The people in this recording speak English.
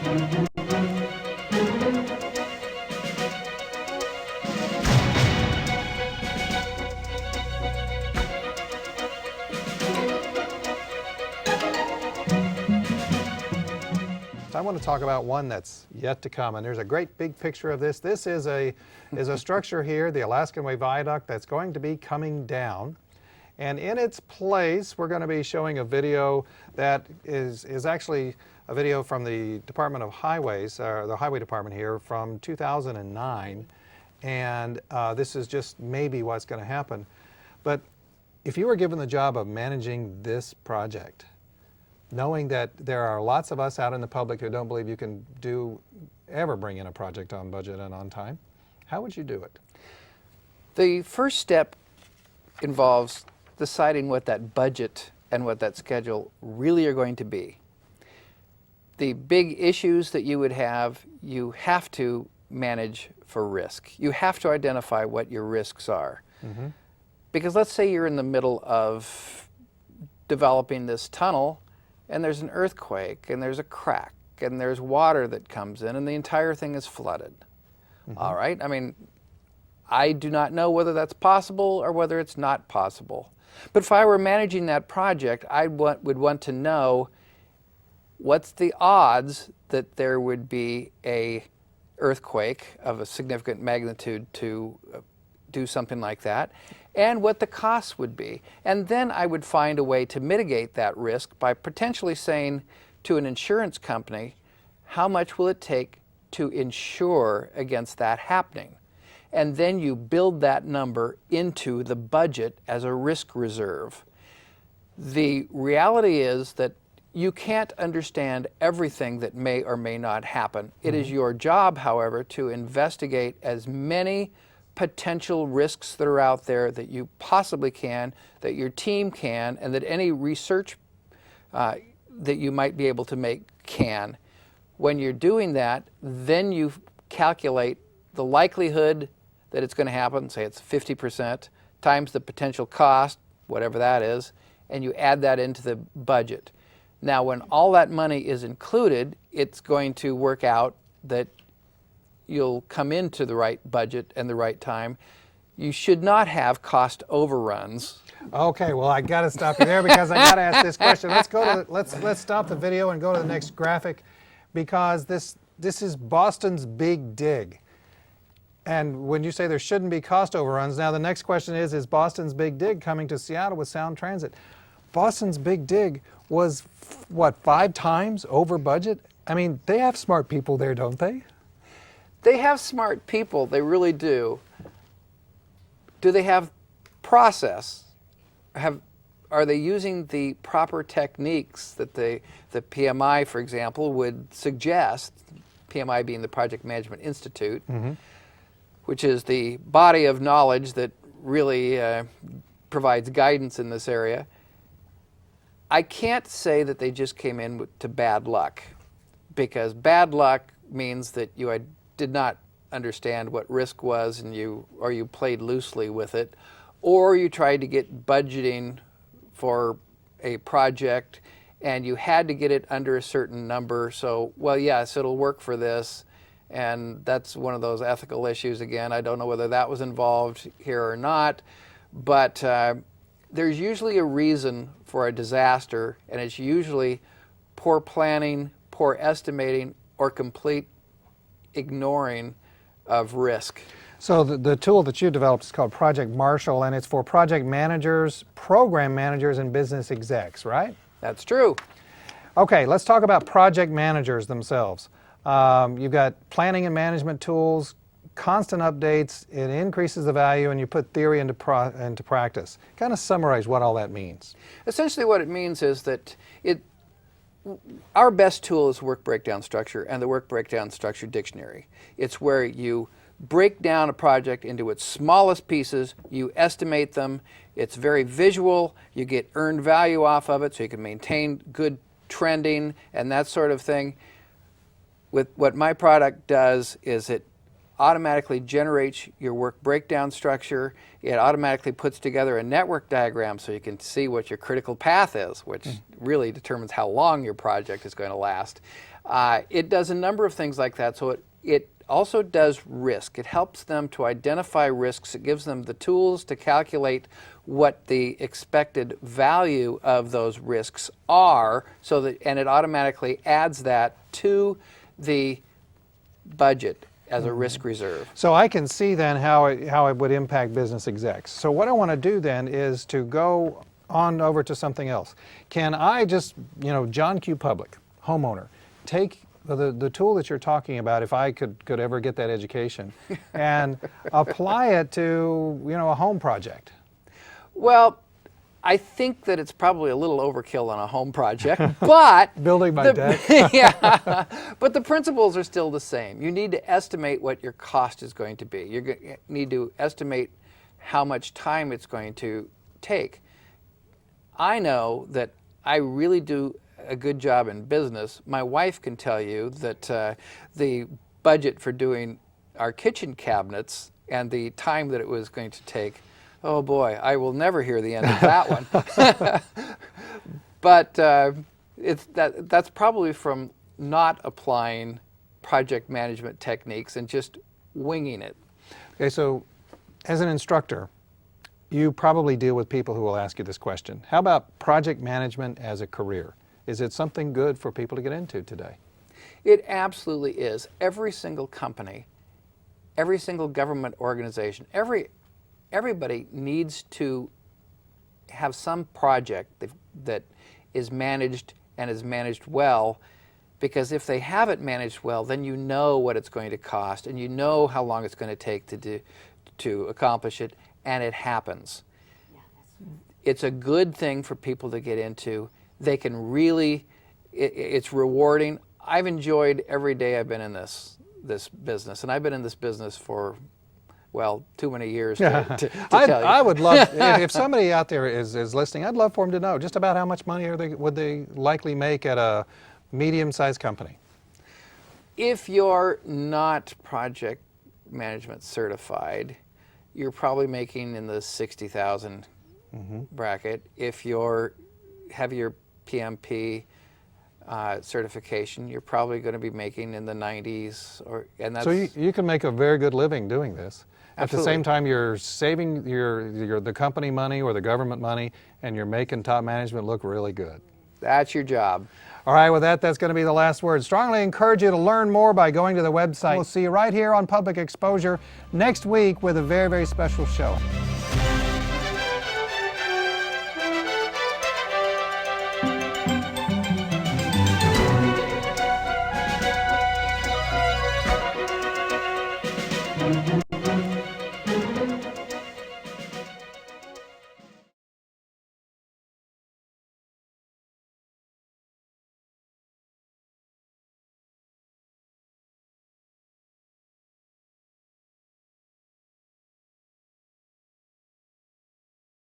I want to talk about one that's yet to come, and there's a great big picture of this. This is a structure here, the Alaskan Way Viaduct, that's going to be coming down. And in its place, we're going to be showing a video that is actually a video from the Department of Highways, the Highway Department here, from 2009. And this is just maybe what's going to happen. But if you were given the job of managing this project, knowing that there are lots of us out in the public who don't believe you can ever bring in a project on budget and on time, how would you do it? The first step involves deciding what that budget and what that schedule really are going to be. The big issues that you would have, you have to manage for risk. You have to identify what your risks are. Mm-hmm. Because let's say you're in the middle of developing this tunnel, and there's an earthquake, and there's a crack, and there's water that comes in, and the entire thing is flooded. Mm-hmm. All right? I mean, I do not know whether that's possible or whether it's not possible. But if I were managing that project, I would want to know what's the odds that there would be a earthquake of a significant magnitude to do something like that, and what the costs would be. And then I would find a way to mitigate that risk by potentially saying to an insurance company, how much will it take to insure against that happening? And then you build that number into the budget as a risk reserve. The reality is that you can't understand everything that may or may not happen. Mm-hmm. It is your job, however, to investigate as many potential risks that are out there that you possibly can, that your team can, and that any research that you might be able to make can. When you're doing that, then you calculate the likelihood that it's going to happen, say it's 50%, times the potential cost, whatever that is, and you add that into the budget. Now, when all that money is included, it's going to work out that you'll come into the right budget and the right time. You should not have cost overruns. Okay, well, I got to stop you there because I got to ask this question. Let's stop the video and go to the next graphic, because this is Boston's Big Dig. And when you say there shouldn't be cost overruns, now the next question is Boston's Big Dig coming to Seattle with Sound Transit? Boston's Big Dig was, what, 5 times over budget? I mean, they have smart people there, don't they? They have smart people, they really do. Do they have process? Are they using the proper techniques that the PMI, for example, would suggest, PMI being the Project Management Institute, mm-hmm. which is the body of knowledge that really provides guidance in this area. I can't say that they just came in to bad luck, because bad luck means that you did not understand what risk was, and you played loosely with it, or you tried to get budgeting for a project and you had to get it under a certain number, so, well, yes, it'll work for this, and that's one of those ethical issues again. I don't know whether that was involved here or not, but there's usually a reason for a disaster, and it's usually poor planning, poor estimating, or complete ignoring of risk. So the tool that you developed is called Project Marshall, and it's for project managers, program managers, and business execs, right? That's true. Okay, let's talk about project managers themselves. You've got planning and management tools, constant updates, it increases the value, and you put theory into practice. Kind of summarize what all that means. Essentially what it means is that our best tool is work breakdown structure and the work breakdown structure dictionary. It's where you break down a project into its smallest pieces, you estimate them, it's very visual, you get earned value off of it so you can maintain good trending and that sort of thing. With what my product does is it automatically generates your work breakdown structure. It automatically puts together a network diagram so you can see what your critical path is, which really determines how long your project is going to last. It does a number of things like that. So it also does risk. It helps them to identify risks. It gives them the tools to calculate what the expected value of those risks are, and it automatically adds that to the budget as a risk reserve. So I can see then how it would impact business execs. So what I want to do then is to go on over to something else. Can I just, John Q. Public, homeowner, take the tool that you're talking about, if I could ever get that education, and apply it to, a home project? Well, I think that it's probably a little overkill on a home project, but building my deck. Yeah, but the principles are still the same. You need to estimate what your cost is going to be. You need to estimate how much time it's going to take. I know that I really do a good job in business. My wife can tell you that the budget for doing our kitchen cabinets and the time that it was going to take, oh boy, I will never hear the end of that one. But that's probably from not applying project management techniques and just winging it. Okay, so as an instructor, you probably deal with people who will ask you this question. How about project management as a career? Is it something good for people to get into today? It absolutely is. Every single company, every single government organization, everybody needs to have some project that is managed and is managed well, because if they have it managed well, then you know what it's going to cost and you know how long it's going to take to accomplish it, and it happens. Yeah, that's right. It's a good thing for people to get into. They can really, it's rewarding. I've enjoyed every day I've been in this business, and I've been in this business for, well, too many years to tell you. I would love, if somebody out there is listening, I'd love for them to know just about how much money would they likely make at a medium-sized company. If you're not project management certified, you're probably making in the 60,000 bracket. If you have your PMP certification, you're probably going to be making in the 90s, so you can make a very good living doing this. Absolutely. At the same time, you're saving the company money or the government money, and you're making top management look really good. That's your job. All right, with that's going to be the last word. Strongly encourage you to learn more by going to the website. We'll see you right here on Public Exposure next week with a very, very special show.